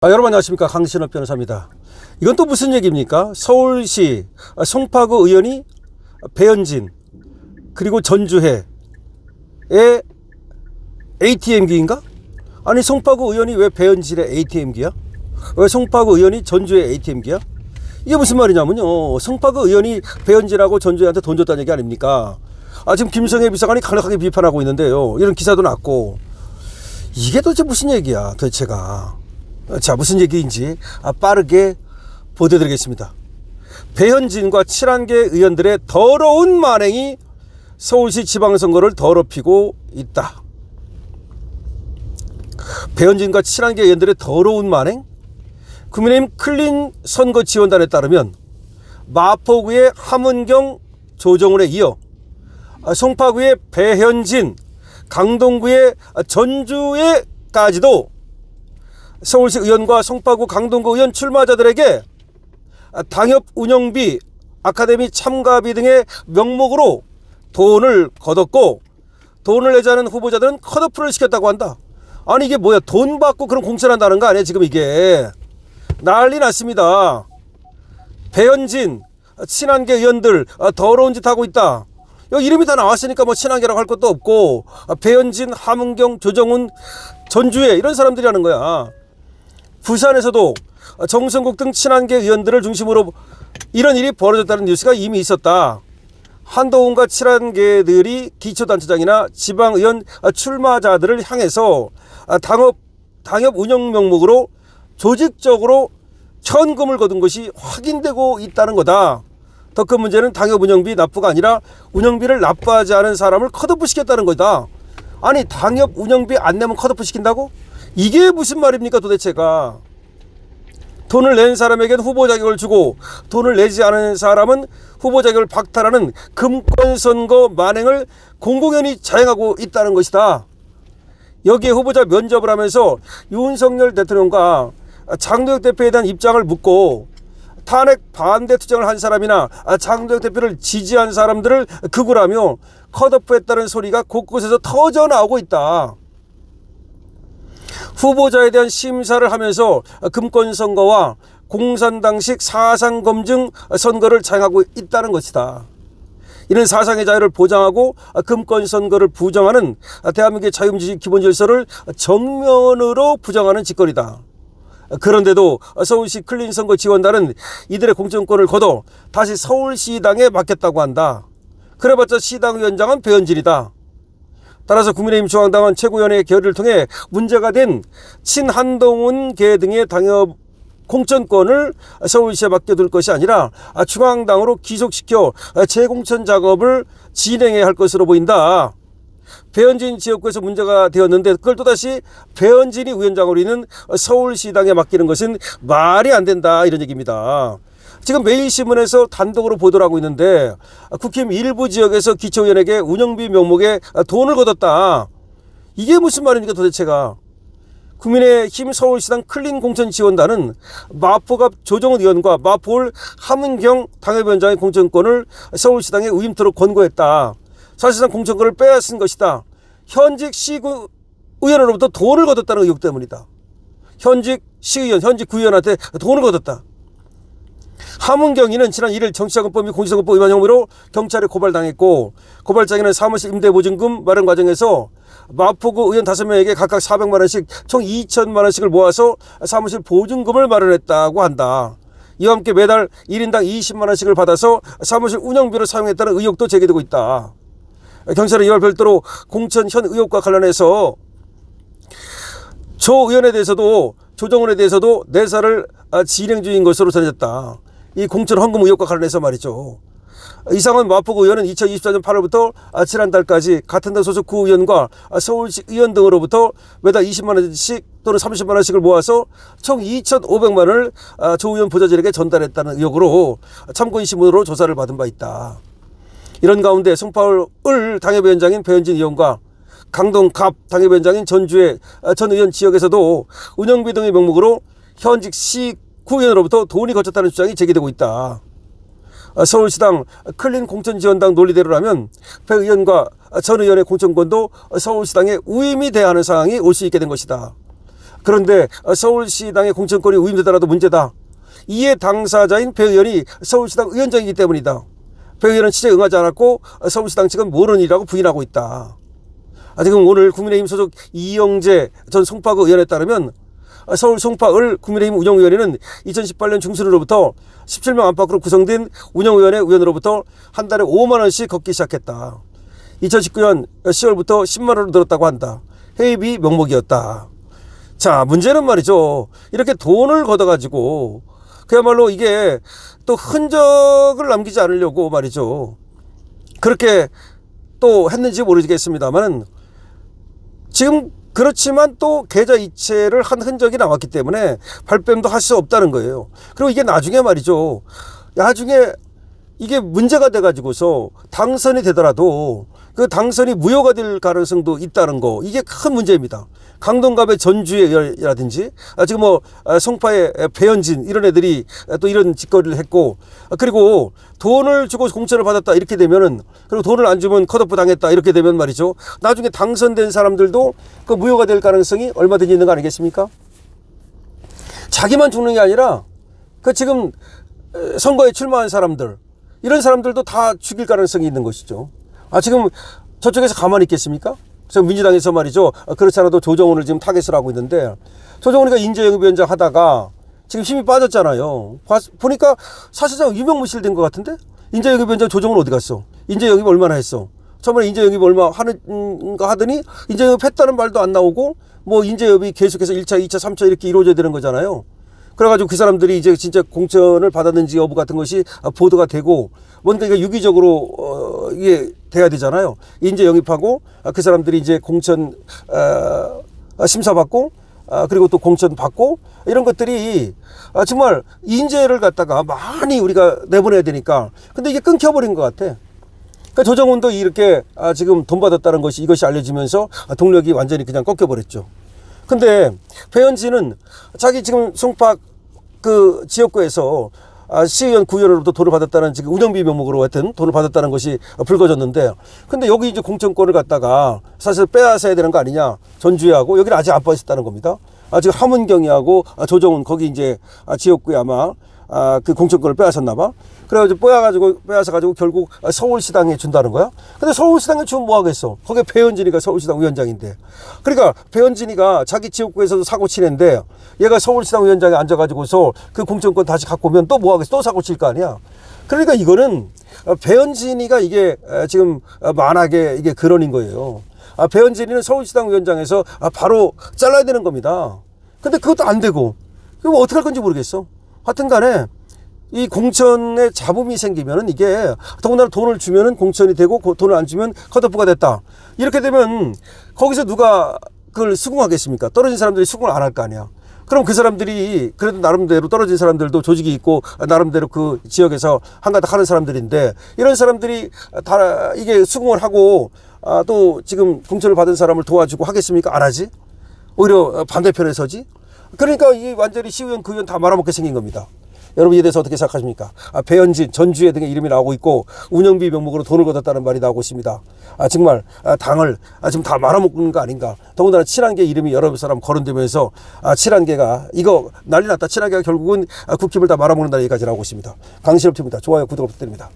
여러분 안녕하십니까, 강신업 변호사입니다. 이건 또 무슨 얘기입니까? 서울시 송파구 의원이 배현진 그리고 전주회의 ATM기인가? 아니, 송파구 의원이 왜 배현진의 ATM기야? 왜 송파구 의원이 전주의 ATM기야? 이게 무슨 말이냐면요, 송파구 의원이 배현진하고 전주회한테 돈 줬다는 얘기 아닙니까? 지금 김성애 비서관이 강력하게 비판하고 있는데요, 이런 기사도 났고. 이게 도대체 무슨 얘기야 도대체가. 자, 무슨 얘기인지 빠르게 보도드리겠습니다. 배현진과 친한계 의원들의 더러운 만행이 서울시 지방선거를 더럽히고 있다. 배현진과 친한계 의원들의 더러운 만행? 국민의힘 클린 선거지원단에 따르면 마포구의 함은경, 조정훈에 이어 송파구의 배현진, 강동구의 전주에까지도 서울시 의원과 송파구 강동구 의원 출마자들에게 당협 운영비, 아카데미 참가비 등의 명목으로 돈을 거뒀고, 돈을 내지 않은 후보자들은 컷오프를 시켰다고 한다. 아니, 이게 뭐야? 돈 받고 그런 공천한다는 거 아니야 지금? 이게 난리 났습니다. 배현진, 친한계 의원들 더러운 짓 하고 있다. 여기 이름이 다 나왔으니까 뭐 친한계라고 할 것도 없고, 배현진, 함은경, 조정훈, 전주회 이런 사람들이 하는 거야. 부산에서도 정성국 등 친한계 의원들을 중심으로 이런 일이 벌어졌다는 뉴스가 이미 있었다. 한동훈과 친한계들이 기초단체장이나 지방의원 출마자들을 향해서 당협 운영 명목으로 조직적으로 현금을 거둔 것이 확인되고 있다는 거다. 더 큰 문제는 당협 운영비 납부가 아니라 운영비를 납부하지 않은 사람을 컷오프 시켰다는 거다. 아니, 당협 운영비 안 내면 컷오프 시킨다고? 이게 무슨 말입니까 도대체가. 돈을 낸 사람에겐 후보 자격을 주고 돈을 내지 않은 사람은 후보 자격을 박탈하는 금권선거 만행을 공공연히 자행하고 있다는 것이다. 여기에 후보자 면접을 하면서 윤석열 대통령과 장도혁 대표에 대한 입장을 묻고 탄핵 반대 투쟁을 한 사람이나 장도혁 대표를 지지한 사람들을 극우라며 컷오프했다는 소리가 곳곳에서 터져 나오고 있다. 후보자에 대한 심사를 하면서 금권선거와 공산당식 사상검증 선거를 자행하고 있다는 것이다. 이는 사상의 자유를 보장하고 금권선거를 부정하는 대한민국의 자유민주주의 기본질서를 정면으로 부정하는 짓거리다. 그런데도 서울시 클린 선거 지원단은 이들의 공천권을 거둬 다시 서울시당에 맡겼다고 한다. 그래봤자 시당위원장은 배현진이다. 따라서 국민의힘 중앙당은 최고위원회 결의를 통해 문제가 된 친한동훈계 등의 당협 공천권을 서울시에 맡겨둘 것이 아니라 중앙당으로 기속시켜 재공천 작업을 진행해야 할 것으로 보인다. 배현진 지역구에서 문제가 되었는데 그걸 또다시 배현진이 위원장으로 있는 서울시당에 맡기는 것은 말이 안 된다, 이런 얘기입니다. 지금 매일신문에서 단독으로 보도를 하고 있는데 국힘 일부 지역에서 기초의원에게 운영비 명목에 돈을 거뒀다. 이게 무슨 말입니까 도대체가. 국민의힘 서울시당 클린 공천지원단은 마포갑 조정훈 의원과 마포울 함은경 당협위원장의 공천권을 서울시당에 위임토록 권고했다. 사실상 공천권을 빼앗은 것이다. 현직 시구 의원으로부터 돈을 거뒀다는 의혹 때문이다. 현직 시의원, 현직 구의원한테 돈을 거뒀다. 함은경이는 지난 1일 정치자금법 및 공직선거법 위반 혐의로 경찰에 고발당했고, 고발장에는 사무실 임대보증금 마련 과정에서 마포구 의원 5명에게 각각 400만원씩 총 2천만원씩을 모아서 사무실 보증금을 마련했다고 한다. 이와 함께 매달 1인당 20만원씩을 받아서 사무실 운영비로 사용했다는 의혹도 제기되고 있다. 경찰은 이와 별도로 공천 현 의혹과 관련해서 조 의원에 대해서도 조정훈에 대해서도 내사를 진행 중인 것으로 전해졌다. 이 공천 헌금 의혹과 관련해서 말이죠. 이상은 마포구 의원은 2024년 8월부터 지난달까지 같은 당 소속 구의원과 서울시 의원 등으로부터 매달 20만원씩 또는 30만원씩을 모아서 총 2,500만원을 조 의원 보좌진에게 전달했다는 의혹으로 참고인신문으로 조사를 받은 바 있다. 이런 가운데 송파울 당협위원장인 배현진 의원과 강동갑 당협위원장인 전주의 전 의원 지역에서도 운영비 등의 명목으로 현직 시 구의원으로부터 돈이 거쳤다는 주장이 제기되고 있다. 서울시당 클린 공천지원당 논리대로라면 배 의원과 전 의원의 공천권도 서울시당에 우임이 돼야 하는 상황이 올 수 있게 된 것이다. 그런데 서울시당의 공천권이 위임되더라도 문제다. 이에 당사자인 배 의원이 서울시당 위원장이기 때문이다. 배 의원은 취재에 응하지 않았고 서울시당 측은 모르는 일이라고 부인하고 있다. 지금 오늘 국민의힘 소속 이영재 전 송파구 의원에 따르면 서울 송파을 국민의힘 운영위원회는 2018년 중순으로부터 17명 안팎으로 구성된 운영위원회 위원으로부터 한 달에 5만 원씩 걷기 시작했다. 2019년 10월부터 10만 원으로 늘었다고 한다. 회의비 명목이었다. 자, 문제는 말이죠. 이렇게 돈을 걷어가지고 그야말로 이게 또 흔적을 남기지 않으려고 말이죠. 그렇게 또 했는지 모르겠습니다만 지금 그렇지만 또 계좌 이체를 한 흔적이 나왔기 때문에 발뺌도 할 수 없다는 거예요. 그리고 이게 나중에 말이죠. 나중에 이게 문제가 돼가지고서 당선이 되더라도 그 당선이 무효가 될 가능성도 있다는 거, 이게 큰 문제입니다. 강동갑의 전주회라든지 지금 뭐 송파의 배현진 이런 애들이 또 이런 짓거리를 했고, 그리고 돈을 주고 공천을 받았다 이렇게 되면은, 그리고 돈을 안 주면 컷오프 당했다 이렇게 되면 말이죠, 나중에 당선된 사람들도 그 무효가 될 가능성이 얼마든지 있는 거 아니겠습니까? 자기만 죽는 게 아니라 그 지금 선거에 출마한 사람들, 이런 사람들도 다 죽일 가능성이 있는 것이죠. 지금 저쪽에서 가만히 있겠습니까? 그래서 민주당에서 말이죠, 그렇지 않아도 조정훈을 지금 타겟을 하고 있는데, 조정훈이가 인재영입위원장 하다가 지금 힘이 빠졌잖아요. 보니까 사실상 유명무실된 것 같은데? 인재영입위원장 조정훈 어디 갔어? 인재영입 얼마나 했어? 처음에 인재영입 얼마 하는가 하더니 인재영입 했다는 말도 안 나오고, 뭐 인재영입이 계속해서 1차, 2차, 3차 이렇게 이루어져야 되는 거잖아요. 그래가지고 그 사람들이 이제 진짜 공천을 받았는지 여부 같은 것이 보도가 되고, 뭔가 이게 유기적으로 이게 돼야 되잖아요. 인재 영입하고 그 사람들이 이제 공천 심사받고 그리고 또 공천 받고, 이런 것들이 정말 인재를 갖다가 많이 우리가 내보내야 되니까. 근데 이게 끊겨버린 것 같아. 그러니까 조정훈도 이렇게 지금 돈 받았다는 것이, 이것이 알려지면서 동력이 완전히 그냥 꺾여버렸죠. 근데 배현진은 자기 지금 송파 그 지역구에서 시의원 구의원으로부터 돈을 받았다는, 지금 운영비 명목으로 하여튼 돈을 받았다는 것이 불거졌는데, 근데 여기 이제 공천권을 갖다가 사실 빼앗아야 되는 거 아니냐, 전주회하고 여기는 아직 안 빠졌다는 겁니다. 지금 함은경이하고 조정훈 거기 이제 지역구에 아마 그 공천권을 빼앗았나 봐. 그래가지고 빼앗아가지고 결국 서울시당에 준다는 거야. 근데 서울시당에 주면 뭐 하겠어? 거기에 배현진이가 서울시당 위원장인데. 그러니까 배현진이가 자기 지역구에서도 사고 치는데, 얘가 서울시당 위원장에 앉아가지고서 그 공천권 다시 갖고 오면 또 뭐 하겠어? 또 사고 칠 거 아니야. 그러니까 이거는 배현진이가 이게 지금 만하게 이게 근원인 거예요. 배현진이는 서울시당 위원장에서 바로 잘라야 되는 겁니다. 근데 그것도 안 되고, 그럼 어떻게 할 건지 모르겠어. 하여튼 간에 이 공천에 잡음이 생기면은, 이게 더군다나 돈을 주면은 공천이 되고 돈을 안 주면 컷오프가 됐다. 이렇게 되면 거기서 누가 그걸 수긍하겠습니까? 떨어진 사람들이 수긍을 안 할 거 아니야. 그럼 그 사람들이 그래도 나름대로, 떨어진 사람들도 조직이 있고 나름대로 그 지역에서 한가닥 하는 사람들인데, 이런 사람들이 다 이게 수긍을 하고 또 지금 공천을 받은 사람을 도와주고 하겠습니까? 안 하지. 오히려 반대편에 서지. 그러니까 이 완전히 시의원, 구의원 다 말아먹게 생긴 겁니다. 여러분 이에 대해서 어떻게 생각하십니까? 배현진, 전주회 등의 이름이 나오고 있고, 운영비 명목으로 돈을 걷었다는 말이 나오고 있습니다. 정말 당을 지금 다 말아먹는 거 아닌가. 더군다나 친한계 이름이 여러 사람 거론되면서 친한계가 이거 난리 났다. 친한계가 결국은 국힘을 다 말아먹는다는 얘기까지 나오고 있습니다. 강신업 TV입니다. 좋아요, 구독 부탁드립니다.